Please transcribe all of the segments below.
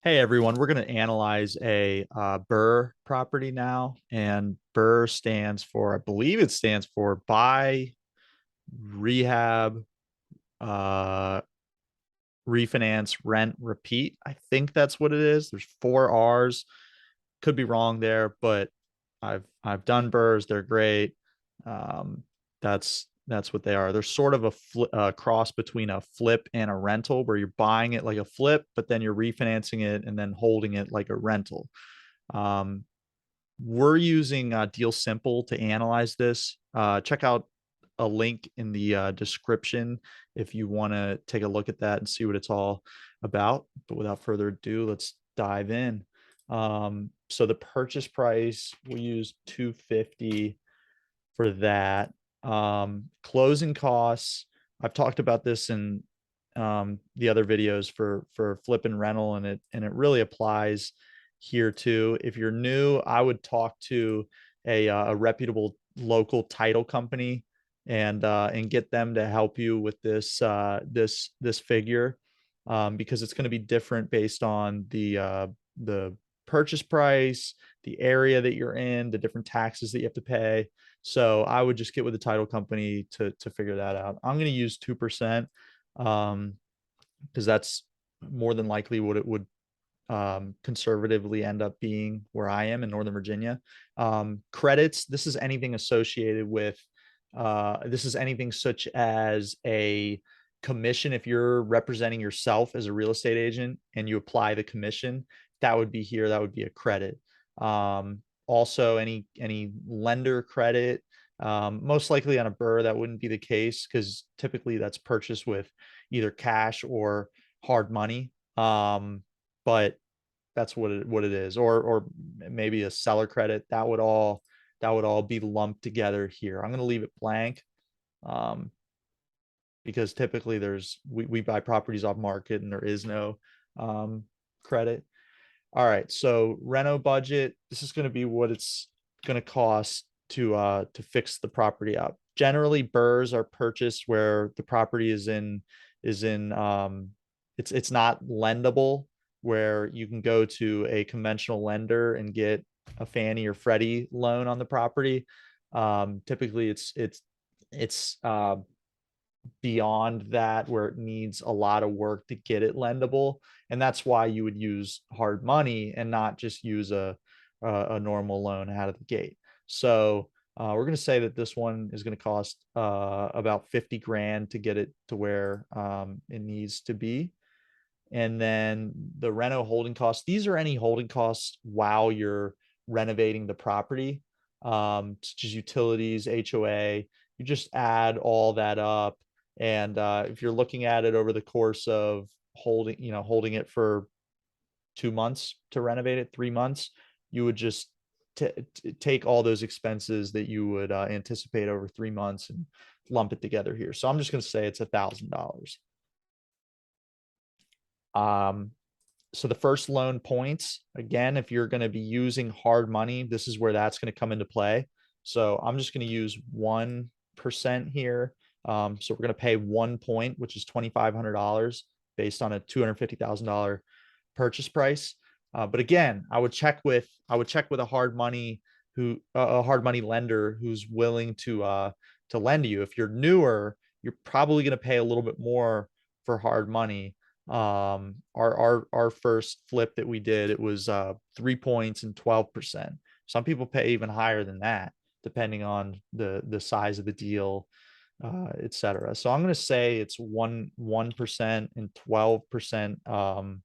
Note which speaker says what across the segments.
Speaker 1: Hey everyone, we're going to analyze a BRRRR property now, and BRRRR stands for, I believe it stands for buy, rehab, uh, refinance, rent, repeat. I think that's what it is. There's four R's. Could be wrong there, but I've done BRRRRs. They're great. Um, that's what they are. They're sort of a cross between a flip and a rental, where you're buying it like a flip, but then you're refinancing it and then holding it like a rental. Um, we're using DealSimple to analyze this. Check out a link in the description if you want to take a look at that and see what it's all about. But without further ado, let's dive in. So the purchase price, we use 250 for that. Closing costs, I've talked about this in the other videos for flip and rental, and it really applies here too. If you're new, I would talk to a reputable local title company and get them to help you with this figure, because it's going to be different based on the purchase price, the area that you're in, the different taxes that you have to pay. So I would just get with the title company to figure that out. I'm going to use 2%, because that's more than likely what it would conservatively end up being where I am in Northern Virginia. Credits, this is anything associated with, this is anything such as a commission. If you're representing yourself as a real estate agent and you apply the commission, that would be here. That would be a credit. Also, any lender credit, most likely on a BRRRR, that wouldn't be the case because typically that's purchased with either cash or hard money. But that's what it is, or maybe a seller credit. That would all be lumped together here. I'm going to leave it blank, um, because typically we buy properties off market and there is no credit. All right, so reno budget. This is going to be what it's going to cost to fix the property up. Generally, BRRRRs are purchased where the property is in it's not lendable, where you can go to a conventional lender and get a Fannie or Freddie loan on the property. Typically, it's beyond that, where it needs a lot of work to get it lendable, and that's why you would use hard money and not just use a normal loan out of the gate. So we're going to say that this one is going to cost about 50 grand to get it to where it needs to be. And then the reno holding costs, these are any holding costs while you're renovating the property, such as utilities, HOA. You just add all that up. And if you're looking at it over the course of holding it for 2 months to renovate it, 3 months, you would just take all those expenses that you would anticipate over 3 months and lump it together here. So I'm just going to say it's $1,000. Um, so the first loan points, again, if you're going to be using hard money, this is where that's going to come into play. So I'm just going to use 1% here. So we're going to pay 1 point, which is $2,500 based on a $250,000 purchase price. But again, I would check with a hard money lender who's willing to lend you. If you're newer, you're probably going to pay a little bit more for hard money. Our first flip that we did, it was 3 points and 12%. Some people pay even higher than that, depending on the size of the deal, etc. So I'm going to say it's 1% and 12%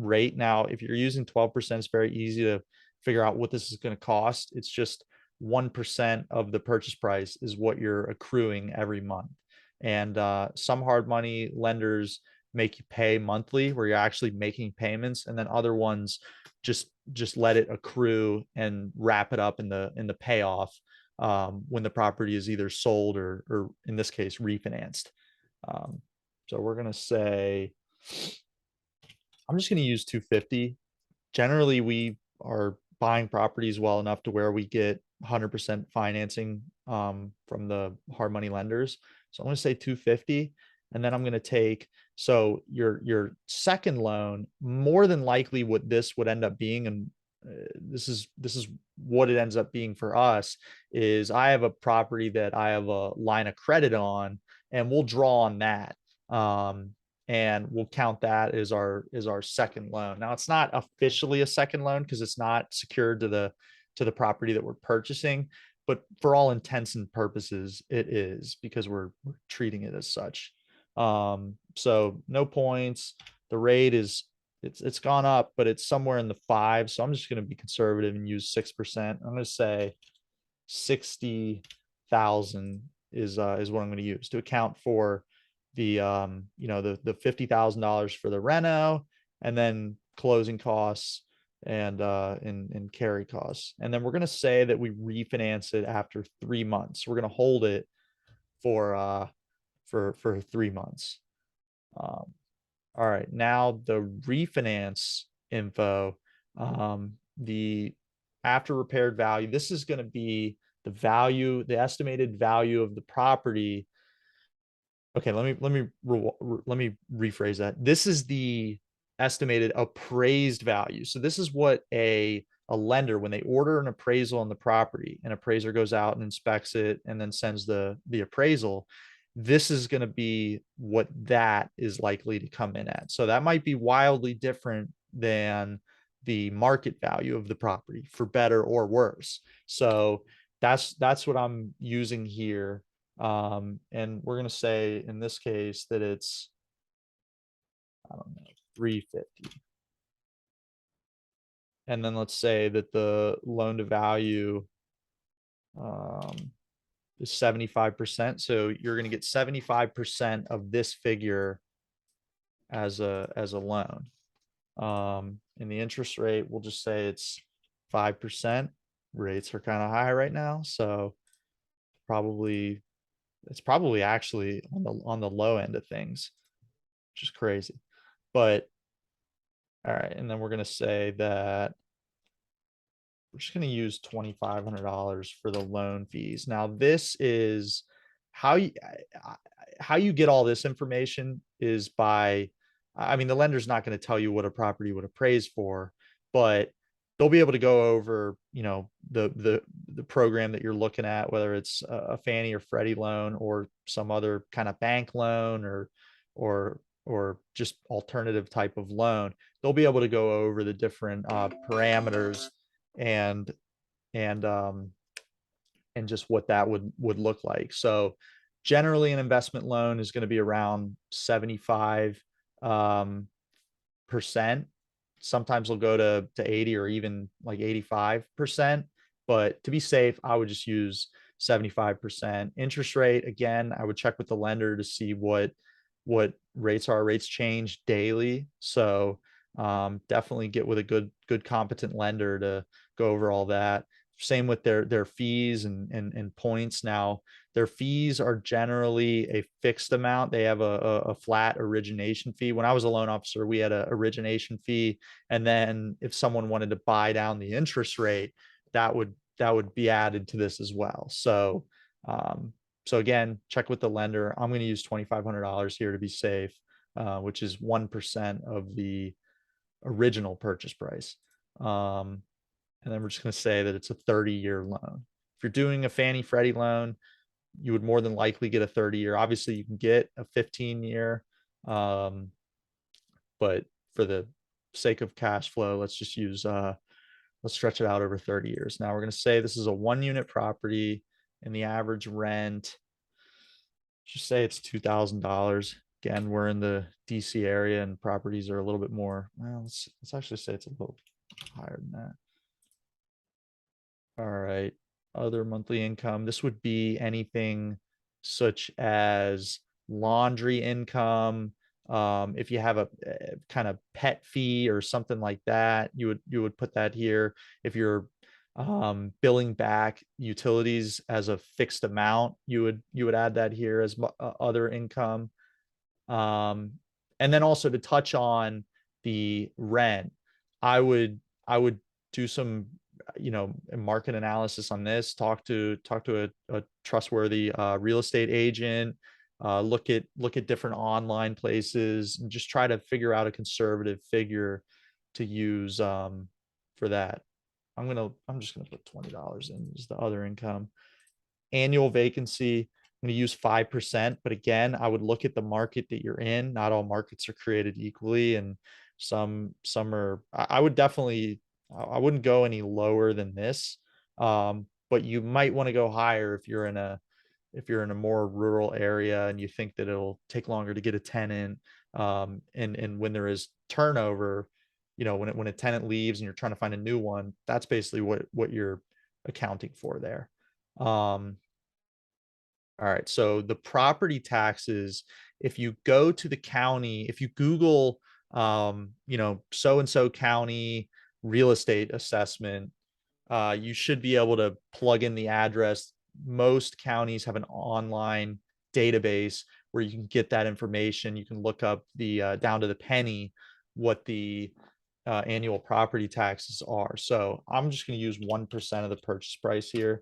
Speaker 1: rate. Now, if you're using 12%, it's very easy to figure out what this is going to cost. It's just 1% of the purchase price is what you're accruing every month. And some hard money lenders make you pay monthly, where you're actually making payments, and then other ones just let it accrue and wrap it up in the payoff, when the property is either sold or in this case refinanced. Um, so we're gonna say, I'm just gonna use 250. Generally, we are buying properties well enough to where we get 100% financing from the hard money lenders. So I'm going to say 250. and then I'm going to take, so your second loan, more than likely what this would end up being, and this is what it ends up being for us, is I have a property that I have a line of credit on, and we'll draw on that. And we'll count that as our second loan. Now it's not officially a second loan because it's not secured to the property that we're purchasing, but for all intents and purposes, it is, because we're treating it as such. So no points. The rate is, it's gone up, but it's somewhere in the five. So I'm just going to be conservative and use 6%. I'm going to say 60,000 is what I'm going to use to account for the the $50,000 for the reno, and then closing costs and carry costs. And then we're going to say that we refinance it after 3 months. We're going to hold it for 3 months. All right, now the refinance info, the after repaired value, this is going to be the value, the estimated value of the property. Okay, let me rephrase that. This is the estimated appraised value. So this is what a lender, when they order an appraisal on the property, an appraiser goes out and inspects it and then sends the appraisal, this is going to be what that is likely to come in at. So that might be wildly different than the market value of the property, for better or worse. So that's what I'm using here. And we're going to say in this case that it's, I don't know, 350. And then let's say that the loan to value is 75%. So you're going to get 75% of this figure as a loan. And the interest rate, we'll just say it's 5%. Rates are kind of high right now, so it's probably actually on the low end of things, which is crazy. But all right, and then we're going to say that we're just going to use $2,500 for the loan fees. Now, this is how you get all this information is by, I mean, the lender's not going to tell you what a property would appraise for, but they'll be able to go over, the program that you're looking at, whether it's a Fannie or Freddie loan or some other kind of bank loan or just alternative type of loan. They'll be able to go over the different parameters and and um and just what that would look like. So generally an investment loan is going to be around 75 percent. Sometimes they'll go to 80 or even like 85%, but to be safe, I would just use 75%. Interest rate, again, I would check with the lender to see what rates are. Rates change daily, so definitely get with a good competent lender to go over all that. Same with their fees and points. Now, their fees are generally a fixed amount. They have a flat origination fee. When I was a loan officer, we had an origination fee, and then if someone wanted to buy down the interest rate, that would be added to this as well. So again, check with the lender. I'm going to use $2,500 here to be safe, which is 1% of the original purchase price. And then we're just going to say that it's a 30-year loan. If you're doing a Fannie Freddie loan, you would more than likely get a 30-year. Obviously, you can get a 15-year, but for the sake of cash flow, let's just use let's stretch it out over 30 years. Now we're going to say this is a 1-unit property, and the average rent, just say it's $2,000. Again, we're in the DC area, and properties are a little bit more. Well, let's actually say it's a little higher than that. All right. Other monthly income. This would be anything such as laundry income. If you have a kind of pet fee or something like that, you would put that here. If you're billing back utilities as a fixed amount, you would add that here as other income. And then also to touch on the rent, I would do some market analysis on this. Talk to a trustworthy real estate agent, look at different online places and just try to figure out a conservative figure to use for that. I'm just gonna put $20 in as the other income. Annual vacancy, I'm going to use 5%. But again, I would look at the market that you're in. Not all markets are created equally. And some are, I would definitely, I wouldn't go any lower than this. But you might want to go higher if you're in a more rural area and you think that it'll take longer to get a tenant. And when there is turnover, when a tenant leaves and you're trying to find a new one, that's basically what you're accounting for there. All right, so the property taxes, if you go to the county, if you Google, so and so county real estate assessment, you should be able to plug in the address. Most counties have an online database where you can get that information. You can look up the down to the penny what the annual property taxes are. So I'm just going to use 1% of the purchase price here,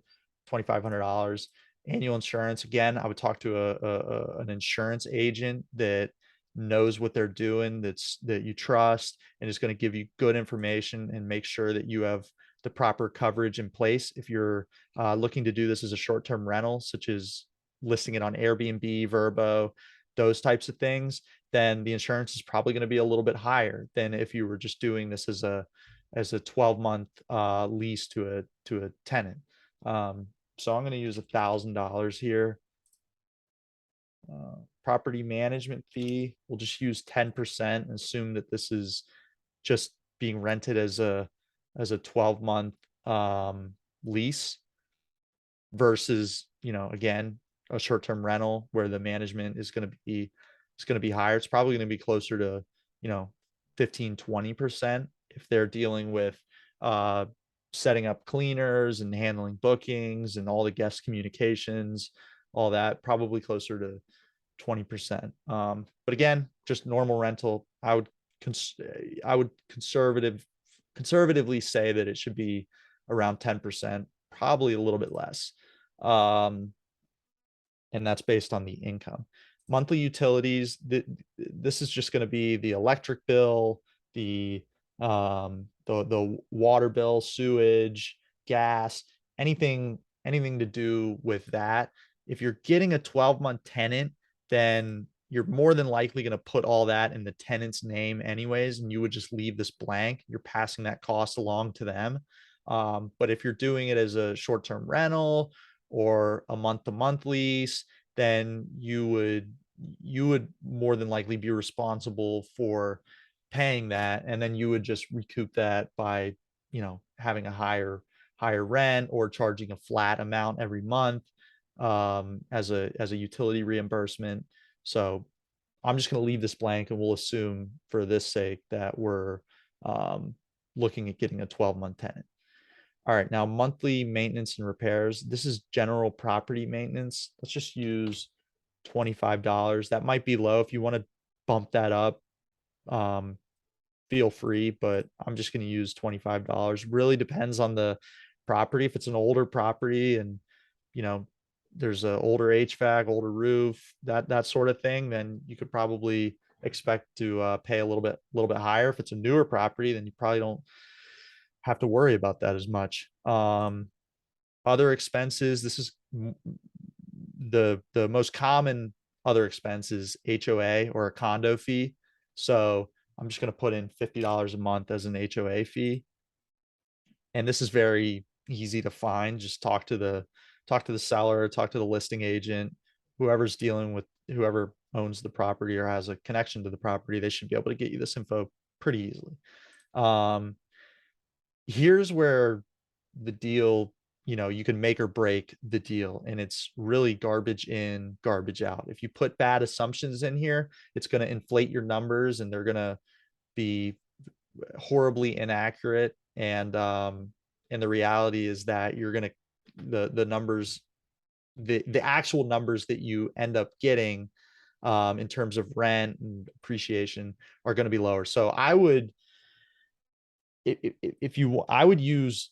Speaker 1: $2,500. Annual insurance, again, I would talk to an insurance agent that knows what they're doing, that you trust, and is going to give you good information and make sure that you have the proper coverage in place. If you're looking to do this as a short-term rental, such as listing it on Airbnb, Verbo, those types of things, then the insurance is probably going to be a little bit higher than if you were just doing this as a 12-month lease to a tenant. So I'm going to use $1,000 here. Property management fee, we'll just use 10% and assume that this is just being rented as a 12-month lease versus, again, a short-term rental where the management is going to be higher. It's probably going to be closer to 15-20% if they're dealing with setting up cleaners and handling bookings and all the guest communications, all that, probably closer to 20%. But again, just normal rental, I would conservatively say that it should be around 10%, probably a little bit less. And that's based on the income. Monthly utilities, this is just going to be the electric bill, the water bill, sewage, gas, anything to do with that. If you're getting a 12-month tenant, then you're more than likely going to put all that in the tenant's name anyways, and you would just leave this blank. You're passing that cost along to them. But if you're doing it as a short-term rental or a month-to-month lease, then you would more than likely be responsible for paying that, and then you would just recoup that by having a higher rent or charging a flat amount every month as a utility reimbursement. So I'm just going to leave this blank, and we'll assume for this sake that we're looking at getting a 12-month tenant. All right, now monthly maintenance and repairs. This is general property maintenance. Let's just use $25. That might be low. If you want to bump that up, feel free, but I'm just going to use $25. Really depends on the property. If it's an older property and there's an older HVAC, older roof, that sort of thing, then you could probably expect to pay a little bit higher. If it's a newer property, then you probably don't have to worry about that as much. Other expenses, this is the most common other expense is HOA or a condo fee. So I'm just going to put in $50 a month as an HOA fee. And this is very easy to find. Just talk to the seller, talk to the listing agent, whoever's dealing with whoever owns the property or has a connection to the property. They should be able to get you this info pretty easily. Here's where the deal, you can make or break the deal, and it's really garbage in, garbage out. If you put bad assumptions in here, it's going to inflate your numbers and they're going to be horribly inaccurate. And the reality is that you're going to, the numbers, the actual numbers that you end up getting in terms of rent and appreciation are going to be lower. So I would use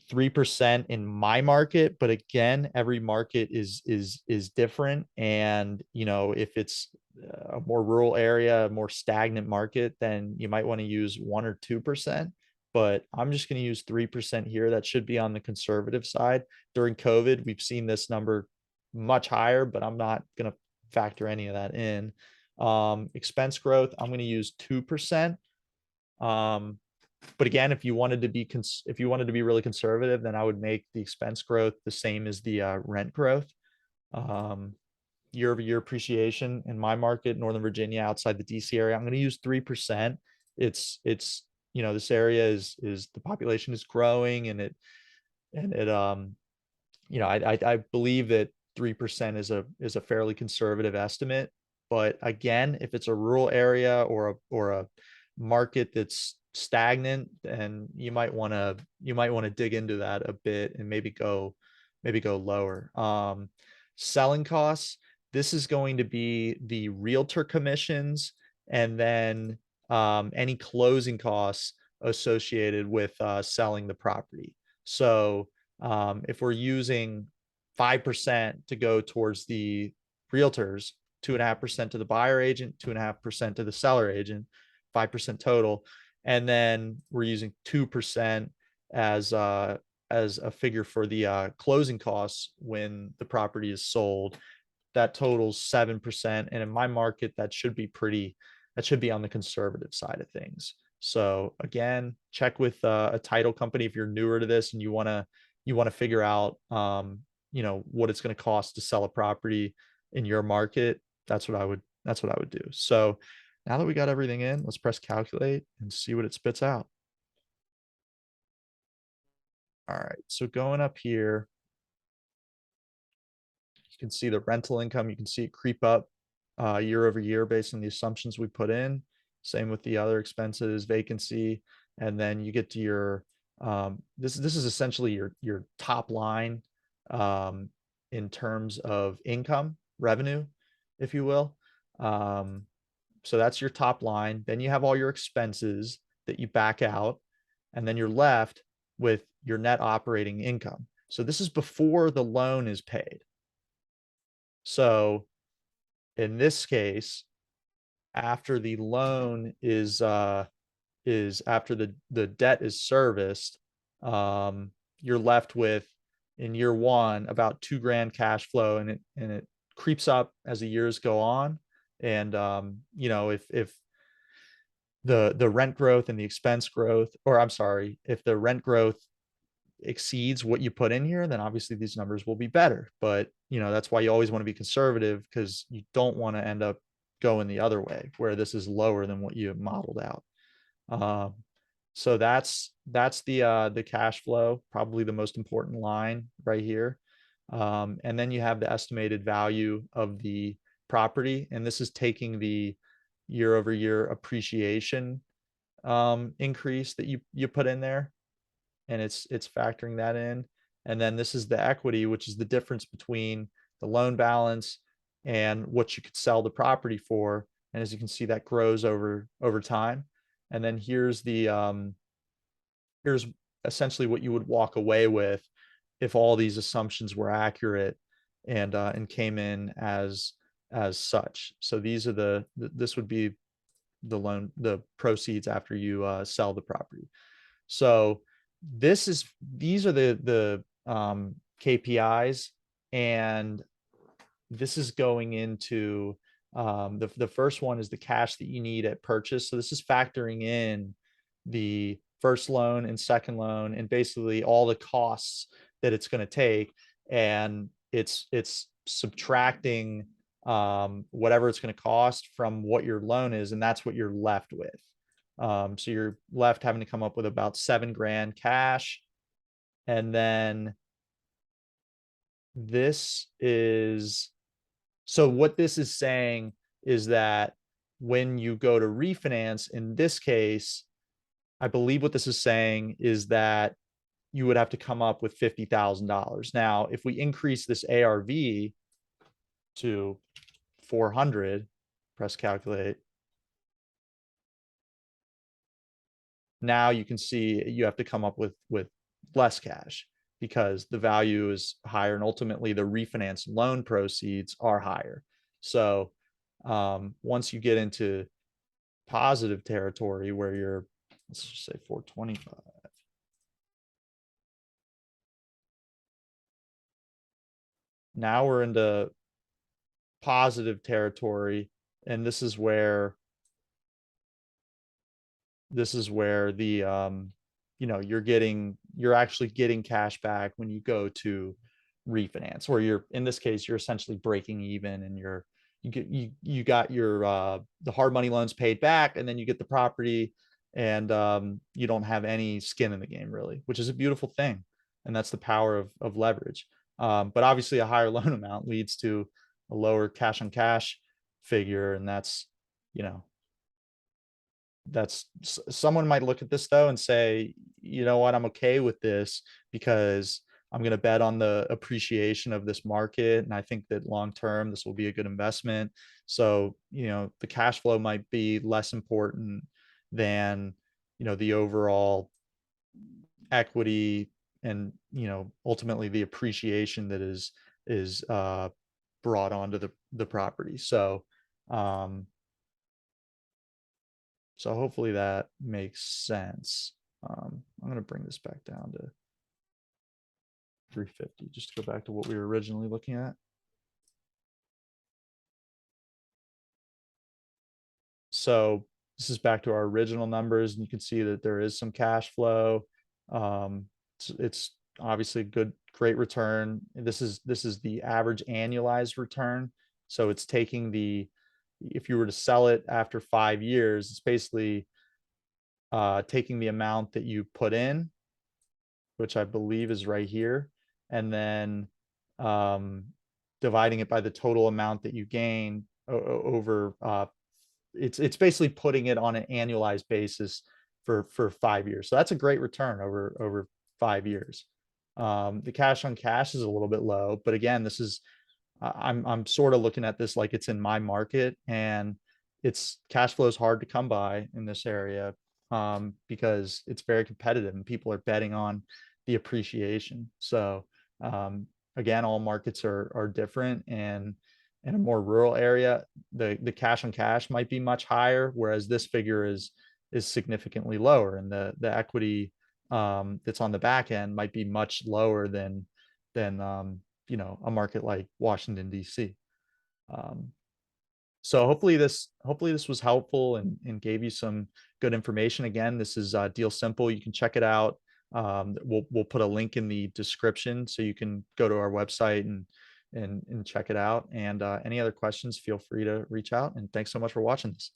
Speaker 1: 3% in my market, but again, every market is different. And if it's a more rural area, a more stagnant market, then you might want to use 1 or 2%. But I'm just going to use 3% here. That should be on the conservative side. During COVID, we've seen this number much higher, but I'm not going to factor any of that in. Expense growth, I'm going to use 2%. But again, if you wanted to be really conservative, then I would make the expense growth the same as the rent growth. Year over year appreciation in my market, Northern Virginia, outside the DC area, I'm going to use 3%. It's this area is the population is growing, and I believe that 3% is a fairly conservative estimate. But again, if it's a rural area or a market that's stagnant, and you might want to dig into that a bit and maybe go lower. Selling costs, this is going to be the realtor commissions, and then any closing costs associated with selling the property. So if we're using 5% to go towards the realtors, 2.5% to the buyer agent, 2.5% to the seller agent, 5% total, and then we're using 2% as a figure for the closing costs when the property is sold. That totals 7%, and in my market, that should be on the conservative side of things. So again, check with a title company if you're newer to this and you want to figure out what it's going to cost to sell a property in your market. That's what I would do. So now that we got everything in, let's press calculate and see what it spits out. All right, so going up here, you can see the rental income. You can see it creep up year over year based on the assumptions we put in. Same with the other expenses, vacancy, and then you get to your this is essentially your top line in terms of income, revenue, if you will. So that's your top line. Then you have all your expenses that you back out, and then you're left with your net operating income. So this is before the loan is paid. So in this case, after the loan is after the debt is serviced, you're left with, in year one, about $2,000 cash flow, and it creeps up as the years go on. And if the rent growth and the expense growth, or I'm sorry, if the rent growth exceeds what you put in here, then obviously these numbers will be better. But that's why you always want to be conservative, because you don't want to end up going the other way where this is lower than what you have modeled out. So that's the cash flow, probably the most important line right here. And then you have the estimated value of the property, and this is taking the year over year appreciation increase that you put in there, and it's factoring that in. And then this is the equity, which is the difference between the loan balance and what you could sell the property for. And as you can see, that grows over time. And then here's essentially what you would walk away with if all these assumptions were accurate and came in as such. So this would be the proceeds after you sell the property. So these are the KPIs, and this is going into the first one is the cash that you need at purchase. So this is factoring in the first loan and second loan and basically all the costs that it's going to take, and it's subtracting whatever it's going to cost from what your loan is, and that's what you're left with. So you're left having to come up with about $7,000 cash. And then so what this is saying is that when you go to refinance, in this case, I believe what this is saying is that you would have to come up with $50,000. Now, if we increase this ARV to 400, press calculate. Now you can see you have to come up with less cash because the value is higher and ultimately the refinance loan proceeds are higher. So once you get into positive territory where you're, let's just say 425. Now we're into positive territory, and this is where the you're actually getting cash back when you go to refinance, where you're, in this case, you're essentially breaking even, and you got your the hard money loans paid back, and then you get the property, and you don't have any skin in the game really, which is a beautiful thing. And that's the power of leverage. But obviously a higher loan amount leads to a lower cash on cash figure, and you know someone might look at this though and say, you know what, I'm okay with this because I'm going to bet on the appreciation of this market, and I think that long term this will be a good investment. So the cash flow might be less important than the overall equity, and ultimately the appreciation that is brought onto the property. So hopefully that makes sense. I'm going to bring this back down to 350 just to go back to what we were originally looking at. So this is back to our original numbers, and you can see that there is some cash flow. It's obviously great return. This is the average annualized return. So it's taking if you were to sell it after 5 years, it's basically taking the amount that you put in, which I believe is right here, and then dividing it by the total amount that you gain over. It's basically putting it on an annualized basis for 5 years. So that's a great return over 5 years. The cash on cash is a little bit low, but again, this is I'm sort of looking at this like it's in my market, and it's cash flow is hard to come by in this area because it's very competitive and people are betting on the appreciation. So again, all markets are different, and in a more rural area, the cash on cash might be much higher, whereas this figure is significantly lower, and the equity that's on the back end might be much lower than a market like Washington, D.C. So hopefully this was helpful and gave you some good information. Again, this is DealSimple. You can check it out. We'll put a link in the description so you can go to our website and check it out. And any other questions, feel free to reach out. And thanks so much for watching this.